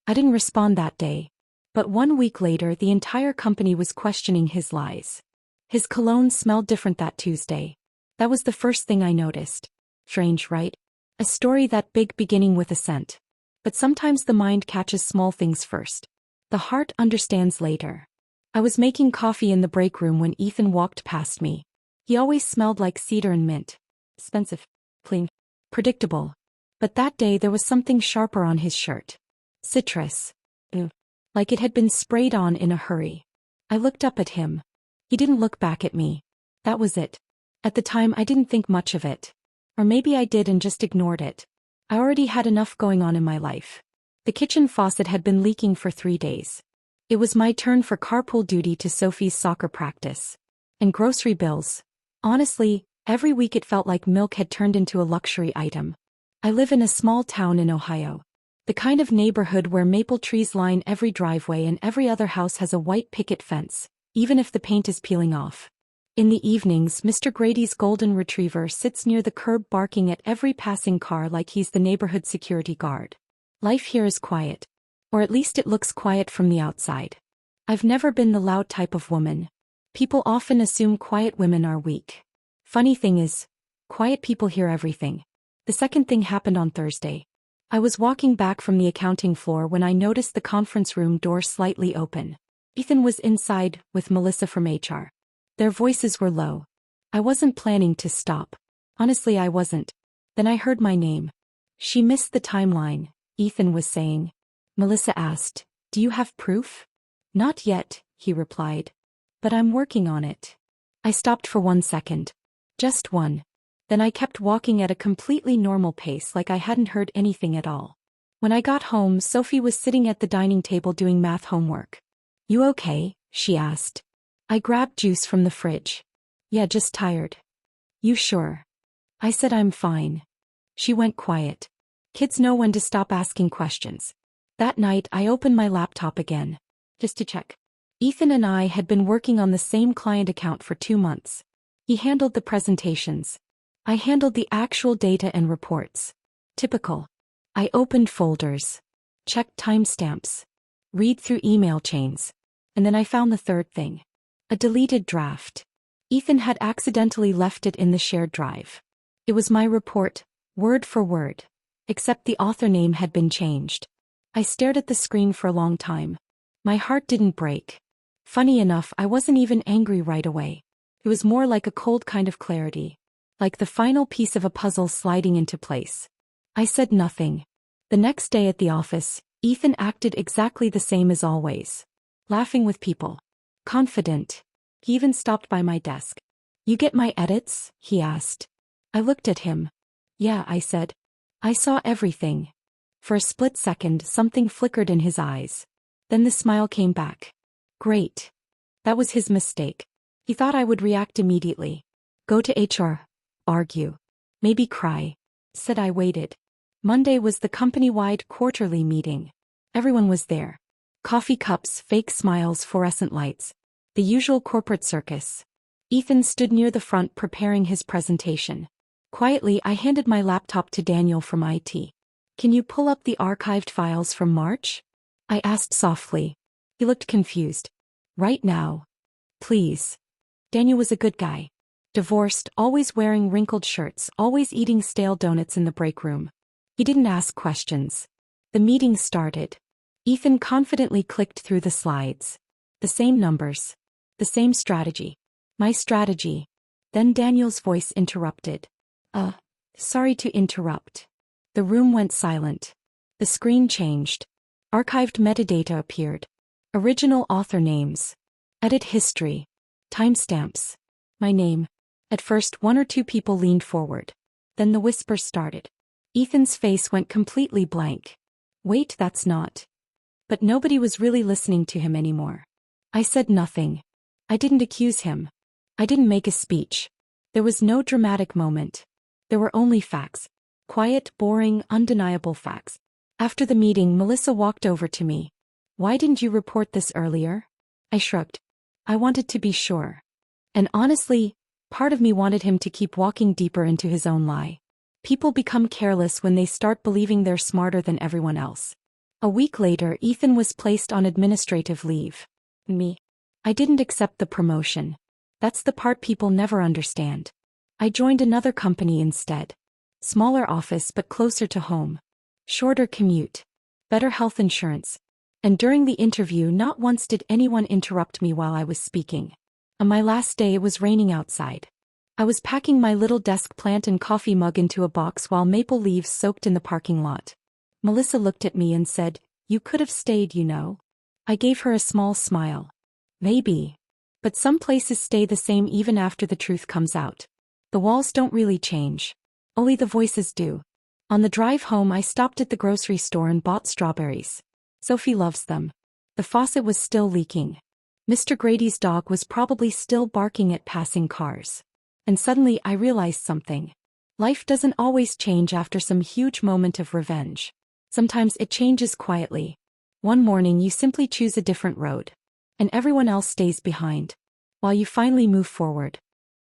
I didn't respond that day. But 1 week later, the entire company was questioning his lies. His cologne smelled different that Tuesday. That was the first thing I noticed. Strange, right? A story that big beginning with a scent. But sometimes the mind catches small things first. The heart understands later. I was making coffee in the break room when Ethan walked past me. He always smelled like cedar and mint. Expensive, clean, predictable. But that day there was something sharper on his shirt. Citrus. Like it had been sprayed on in a hurry. I looked up at him. He didn't look back at me. That was it. At the time I didn't think much of it. Or maybe I did and just ignored it. I already had enough going on in my life. The kitchen faucet had been leaking for 3 days. It was my turn for carpool duty to Sophie's soccer practice. And grocery bills. Honestly, every week it felt like milk had turned into a luxury item. I live in a small town in Ohio. The kind of neighborhood where maple trees line every driveway and every other house has a white picket fence, even if the paint is peeling off. In the evenings, Mr. Grady's golden retriever sits near the curb barking at every passing car like he's the neighborhood security guard. Life here is quiet. Or at least it looks quiet from the outside. I've never been the loud type of woman. People often assume quiet women are weak. Funny thing is, quiet people hear everything. The second thing happened on Thursday. I was walking back from the accounting floor when I noticed the conference room door slightly open. Ethan was inside, with Melissa from HR. Their voices were low. I wasn't planning to stop. Honestly, I wasn't. Then I heard my name. She missed the timeline, Ethan was saying. Melissa asked, "Do you have proof?" "Not yet," he replied. "But I'm working on it." I stopped for 1 second. Just one. Then I kept walking at a completely normal pace like I hadn't heard anything at all. When I got home, Sophie was sitting at the dining table doing math homework. "You okay?" she asked. I grabbed juice from the fridge. "Yeah, just tired." "You sure?" I said I'm fine. She went quiet. Kids know when to stop asking questions. That night I opened my laptop again. Just to check. Ethan and I had been working on the same client account for 2 months. He handled the presentations. I handled the actual data and reports. Typical. I opened folders. Checked timestamps. Read through email chains. And then I found the third thing. A deleted draft. Ethan had accidentally left it in the shared drive. It was my report, word for word. Except the author name had been changed. I stared at the screen for a long time. My heart didn't break. Funny enough, I wasn't even angry right away. It was more like a cold kind of clarity. Like the final piece of a puzzle sliding into place. I said nothing. The next day at the office, Ethan acted exactly the same as always. Laughing with people. Confident. He even stopped by my desk. "You get my edits?" he asked. I looked at him. "Yeah," I said. I saw everything. For a split second, something flickered in his eyes. Then the smile came back. Great. That was his mistake. He thought I would react immediately. Go to HR. Argue. Maybe cry. Said I waited. Monday was the company-wide quarterly meeting. Everyone was there. Coffee cups, fake smiles, fluorescent lights. The usual corporate circus. Ethan stood near the front preparing his presentation. Quietly, I handed my laptop to Daniel from IT. "Can you pull up the archived files from March?" I asked softly. He looked confused. "Right now. Please." Daniel was a good guy. Divorced, always wearing wrinkled shirts, always eating stale donuts in the break room. He didn't ask questions. The meeting started. Ethan confidently clicked through the slides. The same numbers. The same strategy. My strategy. Then Daniel's voice interrupted. Sorry to interrupt." The room went silent. The screen changed. Archived metadata appeared. Original author names. Edit history. Timestamps. My name. At first 1 or 2 people leaned forward. Then the whisper started. Ethan's face went completely blank. Wait, that's not. But nobody was really listening to him anymore. I said nothing. I didn't accuse him. I didn't make a speech. There was no dramatic moment. There were only facts. Quiet, boring, undeniable facts. After the meeting, Melissa walked over to me. "Why didn't you report this earlier?" I shrugged. I wanted to be sure. And honestly, part of me wanted him to keep walking deeper into his own lie. People become careless when they start believing they're smarter than everyone else. A week later, Ethan was placed on administrative leave. Me. I didn't accept the promotion. That's the part people never understand. I joined another company instead. Smaller office but closer to home. Shorter commute. Better health insurance. And during the interview, not once did anyone interrupt me while I was speaking. On my last day, it was raining outside. I was packing my little desk plant and coffee mug into a box while maple leaves soaked in the parking lot. Melissa looked at me and said, "You could have stayed, you know." I gave her a small smile. Maybe. But some places stay the same even after the truth comes out. The walls don't really change. Only the voices do. On the drive home, I stopped at the grocery store and bought strawberries. Sophie loves them. The faucet was still leaking. Mr. Grady's dog was probably still barking at passing cars. And suddenly I realized something. Life doesn't always change after some huge moment of revenge. Sometimes it changes quietly. One morning you simply choose a different road. And everyone else stays behind. While you finally move forward.